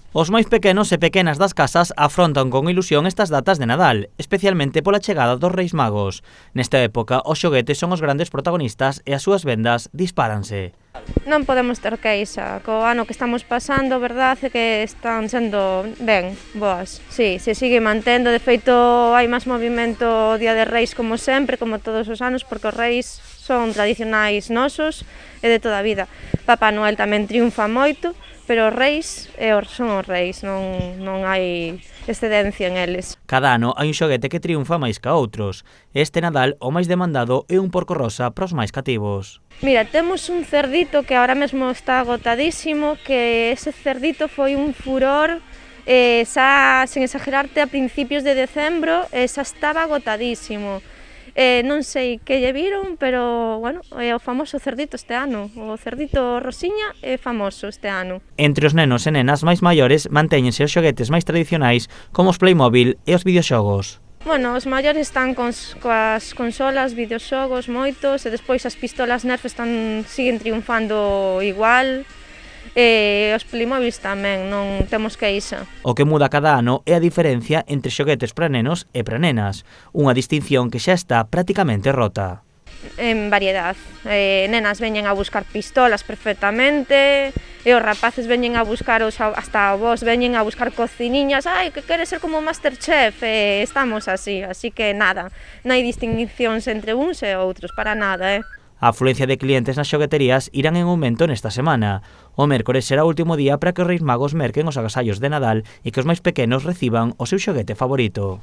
Os máis pequenos e pequenas das casas afrontan con ilusión estas datas de Nadal, especialmente pola chegada dos Reis Magos. Nesta época, os xoguetes son os grandes protagonistas e as súas vendas dispáranse. Non podemos ter queixa, co ano que estamos pasando, verdade, que están sendo ben, boas. Sí, se sigue mantendo, de feito hai máis movimento o Día de Reis como sempre, como todos os anos, porque os Reis son tradicionais nosos e de toda a vida. Papá Noel tamén triunfa moito, pero os Reis son os Reis, non hai excedencia en eles. Cada ano hai un xoguete que triunfa máis ca outros. Este Nadal o máis demandado é un porco rosa para os máis cativos. Mira, temos un cerdito que ahora mesmo está agotadísimo, que ese cerdito foi un furor, xa, sen exagerarte, a principios de decembro, xa estaba agotadísimo. Non sei que lle viron, pero, bueno, é o famoso cerdito este ano. O cerdito rosiña é famoso este ano. Entre os nenos e nenas máis maiores mantéñense os xoguetes máis tradicionais como os Playmobil e os videoxogos. Bueno, os maiores están coas consolas, videoxogos, moitos, e despois as pistolas Nerf siguen triunfando igual. Os Playmobil tamén, non temos queixa. O que muda cada ano é a diferencia entre xoguetes para nenos e para nenas, unha distinción que xa está prácticamente rota. En variedade. Nenas veñen a buscar pistolas perfectamente, e os rapaces veñen a buscar, hasta vos veñen a buscar cociniñas, que quere ser como Masterchef, estamos así que nada, non hai distincións entre uns e outros, para nada, A afluencia de clientes nas xogueterías irán en aumento nesta semana. O mércores será o último día para que os Reis Magos merquen os agasallos de Nadal e que os máis pequenos reciban o seu xoguete favorito.